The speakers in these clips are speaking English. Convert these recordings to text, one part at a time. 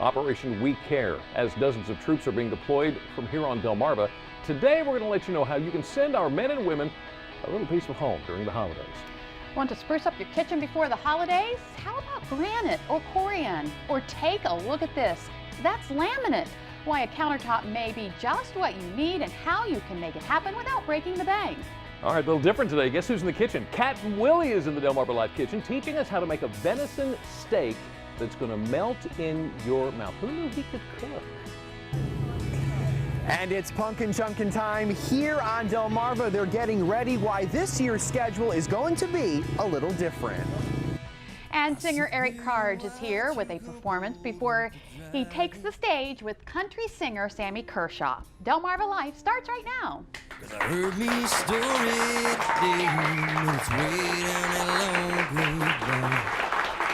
Operation We Care, as dozens of troops are being deployed from here on Delmarva. Today, we're going to let you know how you can send our men and women a little piece of home during the holidays. Want to spruce up your kitchen before the holidays? How about granite or corian? Or take a look at this. That's laminate. Why a countertop may be just what you need and how you can make it happen without breaking the bank. All right, a little different today. Guess who's in the kitchen? Captain Willie is in the Delmarva Live kitchen teaching us how to make a venison steak that's going to melt in your mouth. Who knew he could cook? And it's Punkin' Chunkin' time here on Delmarva. They're getting ready why this year's schedule is going to be a little different. And singer Eric Carge is here with a performance before he takes the stage with country singer Sammy Kershaw. Delmarva Life starts right now. I heard me a story today, it's way down that long grapevine.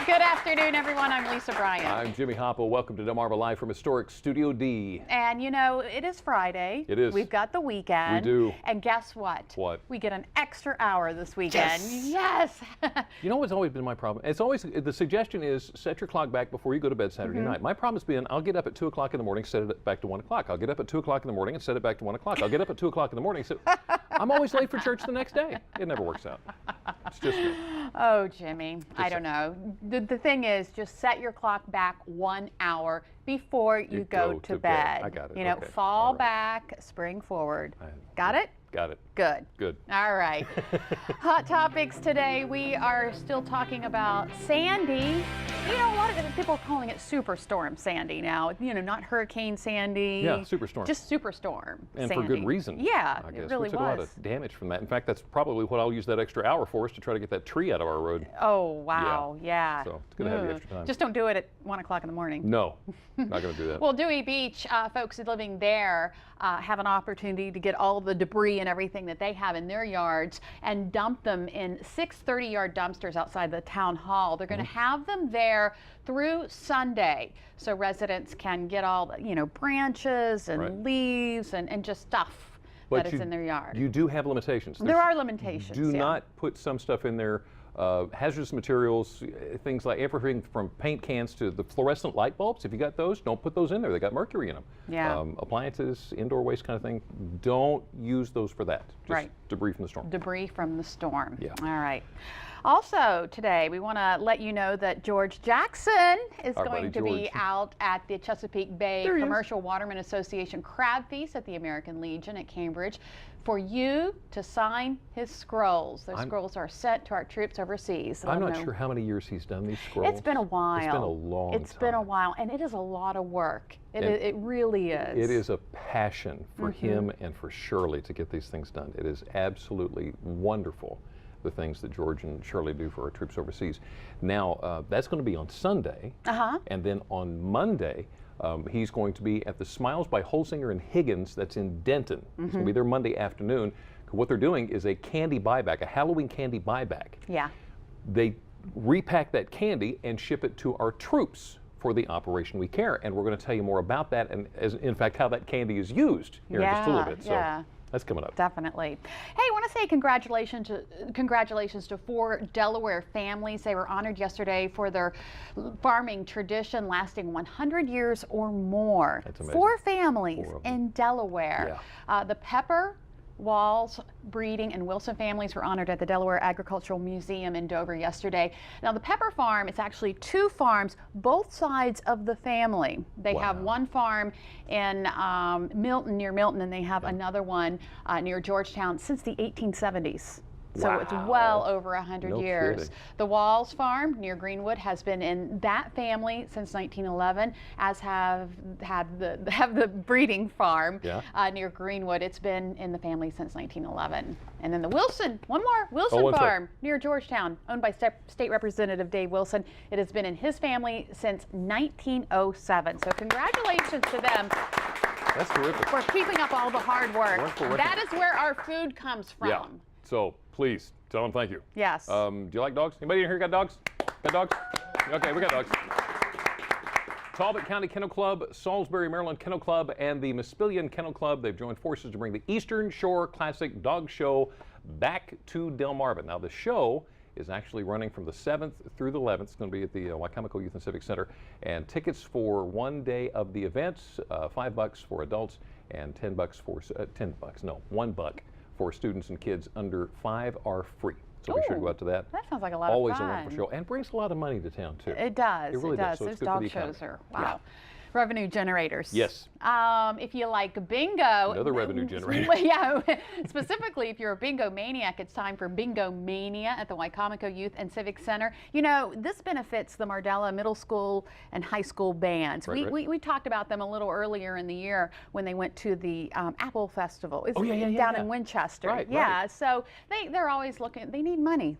Good afternoon, everyone. I'm Lisa Bryant. I'm Jimmy Hopple. Welcome to Delmarva Live from historic Studio D. And you know, it is Friday. It is. We've got the weekend. We do. And guess what? What? We get an extra hour this weekend. Yes. You know what's always been my problem? It's always, the suggestion is set your clock back before you go to bed Saturday night. My problem has been I'll get up at 2 o'clock in the morning, set it back to 1 o'clock. I'll get up at 2 o'clock in the morning and set it back to 1 o'clock. I'll get up at 2 o'clock in the morning. So I'm always late for church the next day. It never works out. It's just me. Oh, Jimmy, I don't know. The thing is, just set your clock back 1 hour before you go to bed. I got it. You know, Okay. fall back, spring forward. Got it? Got it. Good. Good. All right. Hot topics today. We are still talking about Sandy. You know, a lot of people are calling it Superstorm Sandy now. You know, not Hurricane Sandy. Yeah, Superstorm. Just Superstorm And Sandy. for good reason. Yeah, I guess. it really we took a lot was. of damage from that. In fact, that's probably what I'll use that extra hour for, is to try to get that tree out of our road. Oh, wow. Yeah. So it's good to have the extra time. Just don't do it at 1 o'clock in the morning. No, not going to do that. Well, Dewey Beach, folks living there have an opportunity to get all the debris and everything that they have in their yards and dump them in 6 30-yard dumpsters outside the town hall. They're going to have them there through Sunday, so residents can get all the, you know, branches and leaves and just stuff that is in their yard. You do have limitations. There are limitations. Do not put some stuff in there. Hazardous materials, things like everything from paint cans to the fluorescent light bulbs. If you got those, don't put those in there. They got mercury in them. Yeah. Appliances, indoor waste kind of thing. Don't use those for that. Just debris from the storm. Debris from the storm. Yeah. All right. Also today, we want to let you know that George Jackson is going to be out at the Chesapeake Bay Commercial Waterman Association Crab Feast at the American Legion at Cambridge for you to sign his scrolls. Those scrolls are sent to our troops overseas. I'm not sure how many years he's done these scrolls. It's been a while. It's been a long time. It's been a while, and it is a lot of work. It really is. It is a passion for him and for Shirley to get these things done. It is absolutely wonderful, the things that George and Shirley do for our troops overseas. Now, that's going to be on Sunday, and then on Monday, he's going to be at the Smiles by Holsinger and Higgins that's in Denton. He's going to be there Monday afternoon. What they're doing is a candy buyback, a Halloween candy buyback. Yeah. They repack that candy and ship it to our troops for the Operation We Care, and we're going to tell you more about that and, in fact, how that candy is used here in just a little bit. So that's coming up. Definitely. Hey, I want to say congratulations to 4 Delaware families. They were honored yesterday for their farming tradition lasting 100 years or more. That's amazing. 4 families in Delaware. Yeah. The Pepper, Walls, Breeding, and Wilson families were honored at the Delaware Agricultural Museum in Dover yesterday. Now, the Pepper farm is actually 2 farms, both sides of the family. They have one farm in Milton, near Milton, and they have another one near Georgetown since the 1870s. So it's well over 100 years. Kidding. The Walls farm near Greenwood has been in that family since 1911, as have the breeding farm near Greenwood. It's been in the family since 1911. And then the Wilson, Wilson farm near Georgetown, owned by State Representative Dave Wilson. It has been in his family since 1907. So congratulations to them. That's terrific. For keeping up all the hard work. That is where our food comes from. Yeah. So please tell them thank you. Yes. Do you like dogs? Anybody in here got dogs? Got dogs? Okay, we got dogs. Talbot County Kennel Club, Salisbury, Maryland Kennel Club, and the Maspilian Kennel Club, they've joined forces to bring the Eastern Shore Classic Dog Show back to Delmarva. Now, the show is actually running from the 7th through the 11th. It's going to be at the Wicomico Youth and Civic Center. And tickets for one day of the events, $5 for adults and $10 for, $1 for students and kids under 5 are free. So be sure to go out to that. That sounds like a lot Always of fun. a wonderful show, and brings a lot of money to town too. It does. It really does. So Those it's good for dog the economy. shows are, wow. Yeah. Revenue generators. Yes. If you like bingo. Another revenue generator. Yeah. Specifically, if you're a bingo maniac, it's time for Bingomania at the Wicomico Youth and Civic Center. You know, this benefits the Mardella Middle School and High School bands. We talked about them a little earlier in the year when they went to the Apple Festival. It's down in Winchester. Right. So they're always looking. They need money.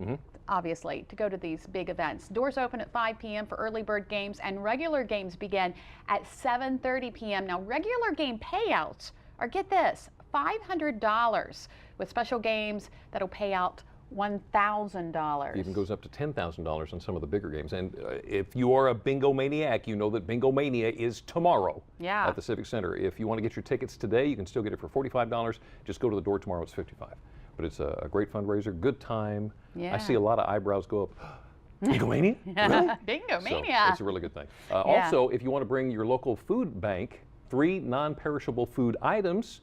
Obviously, to go to these big events. Doors open at 5 p.m. for early bird games, and regular games begin at 7:30 p.m. Now, regular game payouts are, get this, $500, with special games that'll pay out $1,000. Even goes up to $10,000 on some of the bigger games. And if you are a bingo maniac, you know that Bingomania is tomorrow at the Civic Center. If you want to get your tickets today, you can still get it for $45. Just go to the door tomorrow. It's $55. But it's a great fundraiser, good time. I see a lot of eyebrows go up. Bingomania? Really? Bingomania. So it's a really good thing. Also, if you want to bring your local food bank 3 non-perishable food items,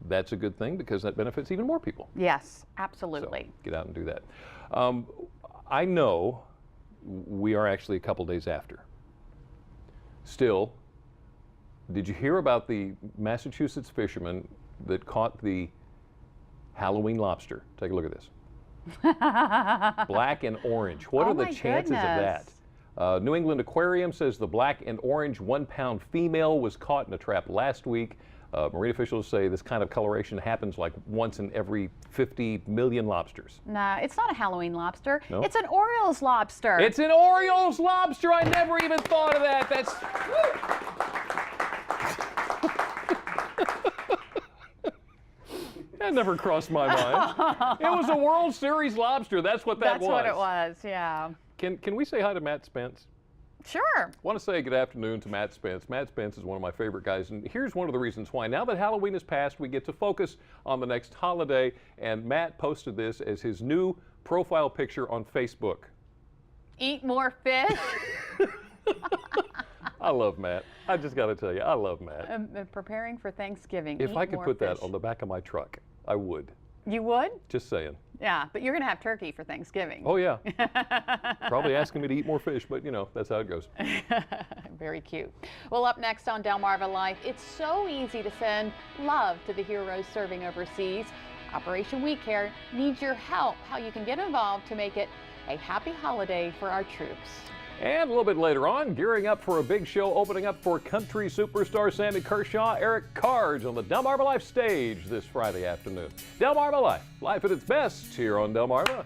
that's a good thing because that benefits even more people. Yes, absolutely. So get out and do that. I know we are actually a couple days after. Still, did you hear about the Massachusetts fisherman that caught the Halloween lobster? Take a look at this. Black and orange. What are the chances of that? New England Aquarium says the black and orange 1-pound female was caught in a trap last week. Marine officials say this kind of coloration happens like once in every 50 million lobsters. No, it's not a Halloween lobster. No? It's an Orioles lobster. It's an Orioles lobster. I never even thought of that. That's... That never crossed my mind. It was a World Series lobster. That's what that was. That's what it was, yeah. Can we say hi to Matt Spence? Sure. I want to say good afternoon to Matt Spence. Matt Spence is one of my favorite guys, and here's one of the reasons why. Now that Halloween has passed, we get to focus on the next holiday, and Matt posted this as his new profile picture on Facebook. Eat more fish. I love Matt. I just got to tell you, I love Matt. I'm preparing for Thanksgiving. If I could put that on the back of my truck, I would. You would? Just saying. Yeah, but you're going to have turkey for Thanksgiving. Oh, yeah. Probably asking me to eat more fish, but, you know, that's how it goes. Very cute. Well, up next on Delmarva Life, it's so easy to send love to the heroes serving overseas. Operation We Care needs your help, how you can get involved to make it a happy holiday for our troops. And a little bit later on, gearing up for a big show opening up for country superstar Sammy Kershaw, Eric Cards on the Delmarva Life stage this Friday afternoon. Delmarva Life, life at its best here on Delmarva.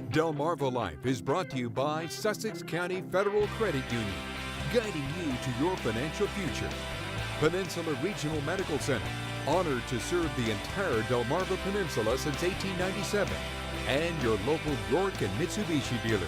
Delmarva Life is brought to you by Sussex County Federal Credit Union, guiding you to your financial future. Peninsula Regional Medical Center, honored to serve the entire Delmarva Peninsula since 1897. And your local York and Mitsubishi dealers.